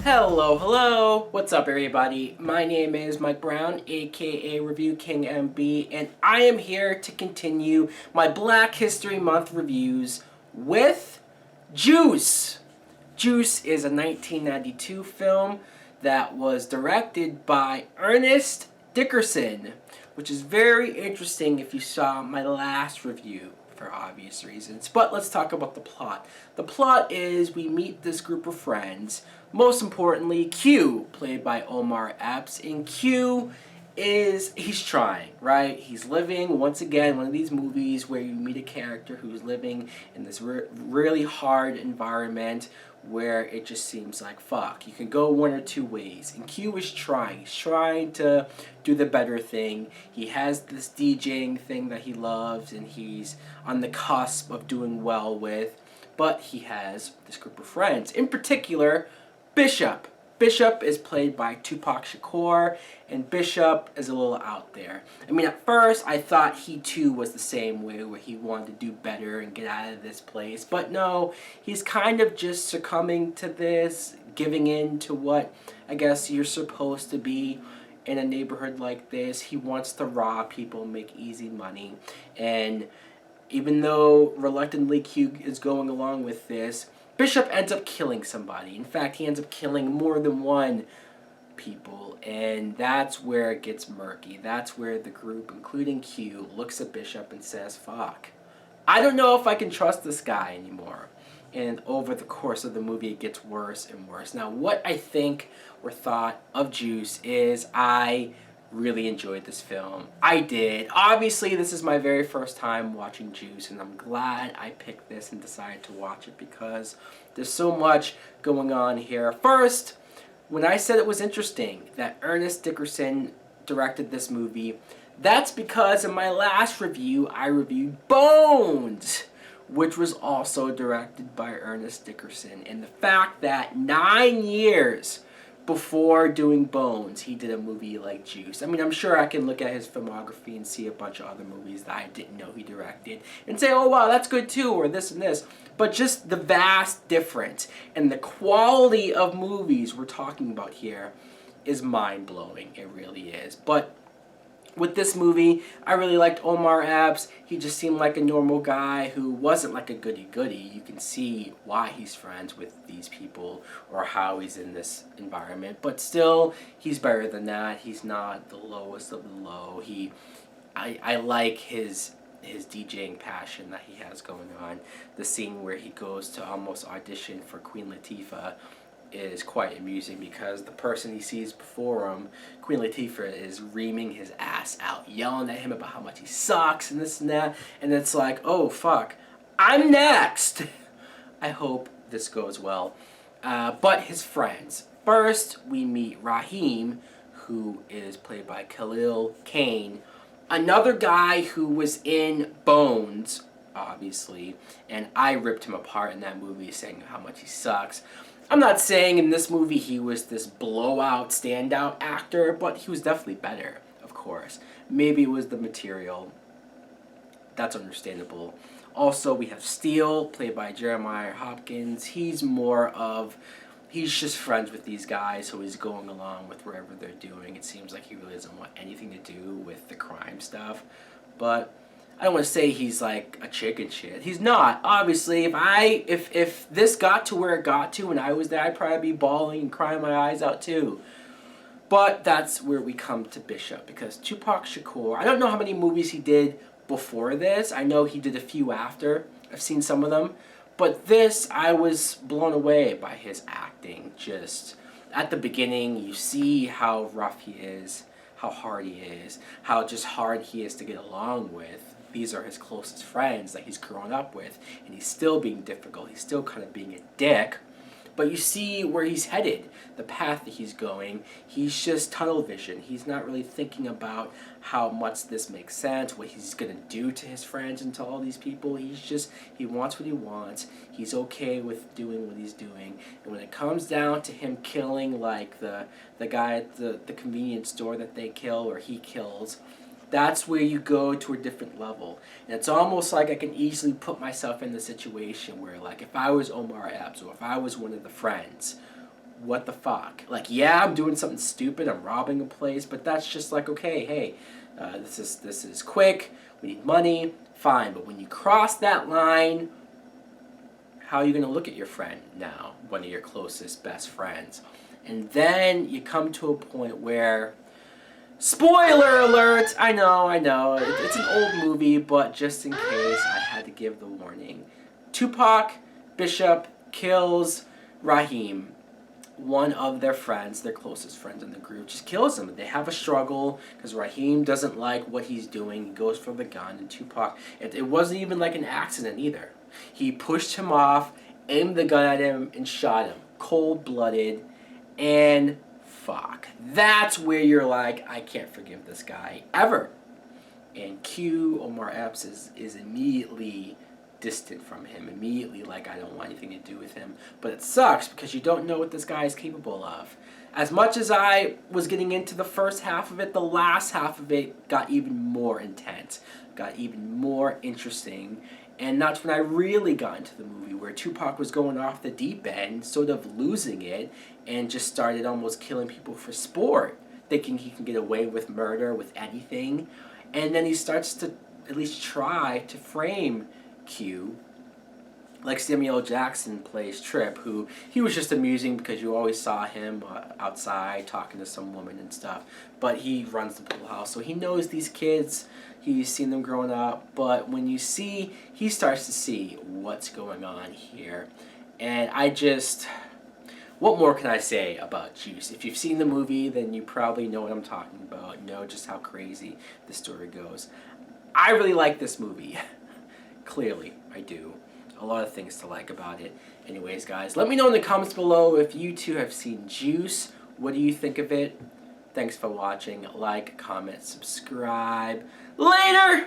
Hello, hello! What's up, everybody? My name is Mike Brown, aka ReviewKingMB, and I am here to continue my Black History Month reviews with Juice. Juice is a 1992 film that was directed by Ernest Dickerson, which is very interesting if you saw my last review for obvious reasons. But let's talk about the plot. The plot is we meet this group of friends, most importantly Q, played by Omar Epps, and Q he's trying, right? He's living, once again, one of these movies where you meet a character who's living in this really hard environment where it just seems like fuck. You can go one or two ways. And Q is trying. He's trying to do the better thing. He has this DJing thing that he loves and he's on the cusp of doing well with. But he has this group of friends. In particular, Bishop. Bishop is played by Tupac Shakur, and Bishop is a little out there. I mean, at first, I thought he too was the same way, where he wanted to do better and get out of this place. But no, he's kind of just succumbing to this, giving in to what I guess you're supposed to be in a neighborhood like this. He wants to rob people, make easy money, and even though reluctantly Q is going along with this, Bishop ends up killing somebody. In fact, he ends up killing more than one people, and that's where it gets murky. That's where the group, including Q, looks at Bishop and says, fuck, I don't know if I can trust this guy anymore. And over the course of the movie, it gets worse and worse. Now, what I think or thought of Juice is I really enjoyed this film. I did. Obviously, this is my very first time watching Juice, and I'm glad I picked this and decided to watch it because there's so much going on here. First, when I said it was interesting that Ernest Dickerson directed this movie, that's because in my last review, I reviewed Bones, which was also directed by Ernest Dickerson. And the fact that 9 years before doing Bones, he did a movie like Juice. I mean, I'm sure I can look at his filmography and see a bunch of other movies that I didn't know he directed and say, oh wow, that's good too, or this and this. But just the vast difference and the quality of movies we're talking about here is mind-blowing. It really is. But with this movie, I really liked Omar Epps. He just seemed like a normal guy who wasn't like a goody-goody. You can see why he's friends with these people or how he's in this environment. But still, he's better than that. He's not the lowest of the low. I like his DJing passion that he has going on. The scene where he goes to almost audition for Queen Latifah is quite amusing because the person he sees before him, Queen Latifah, is reaming his ass out, yelling at him about how much he sucks and this and that, and it's like, oh fuck, I'm next! I hope this goes well. But his friends. First, we meet Raheem, who is played by Khalil Kane, another guy who was in Bones, obviously, and I ripped him apart in that movie saying how much he sucks. I'm not saying in this movie he was this blowout, standout actor, but he was definitely better, of course. Maybe it was the material. That's understandable. Also, we have Steele, played by Jeremiah Hopkins. He's just friends with these guys, so he's going along with wherever they're doing. It seems like he really doesn't want anything to do with the crime stuff. But I don't want to say he's like a chicken shit. He's not. Obviously, if this got to where it got to and I was there, I'd probably be bawling and crying my eyes out too. But that's where we come to Bishop, because Tupac Shakur, I don't know how many movies he did before this. I know he did a few after. I've seen some of them. But this, I was blown away by his acting. Just at the beginning, you see how rough he is, how hard he is, how just hard he is to get along with. These are his closest friends that he's grown up with, and he's still being difficult. He's still kind of being a dick. But you see where he's headed, the path that he's going. He's just tunnel vision. He's not really thinking about how much this makes sense, what he's going to do to his friends and to all these people. He wants what he wants. He's okay with doing what he's doing. And when it comes down to him killing like the guy at the convenience store that they kill or he kills, that's where you go to a different level. And it's almost like I can easily put myself in the situation where, like, if I was Omar Epps or if I was one of the friends, what the fuck? Like, yeah, I'm doing something stupid, I'm robbing a place, but that's just like, okay, hey, this is quick, we need money, fine. But when you cross that line, how are you going to look at your friend now, one of your closest best friends? And then you come to a point where, spoiler alert, I know, it's an old movie, but just in case, I had to give the warning. Tupac Bishop kills Raheem, one of their friends, their closest friends in the group, just kills him. They have a struggle because Raheem doesn't like what he's doing. He goes for the gun, and Tupac, it wasn't even like an accident either. He pushed him off, aimed the gun at him, and shot him. Cold-blooded, and fuck. That's where you're like, I can't forgive this guy, ever. And Q, Omar Epps, is immediately distant from him, immediately like, I don't want anything to do with him. But it sucks because you don't know what this guy is capable of. As much as I was getting into the first half of it, the last half of it got even more intense, got even more interesting. And that's when I really got into the movie, where Tupac was going off the deep end, sort of losing it, and just started almost killing people for sport, thinking he can get away with murder, with anything. And then he starts to at least try to frame Q, like Samuel L. Jackson plays Trip, who he was just amusing because you always saw him outside talking to some woman and stuff. But he runs the pool house, so he knows these kids. He's seen them growing up. But when you see, he starts to see what's going on here. And what more can I say about Juice? If you've seen the movie, then you probably know what I'm talking about, know just how crazy the story goes. I really like this movie. Clearly, I do. A lot of things to like about it. Anyways, guys, let me know in the comments below if you too have seen Juice. What do you think of it? Thanks for watching. Like, comment, subscribe. Later!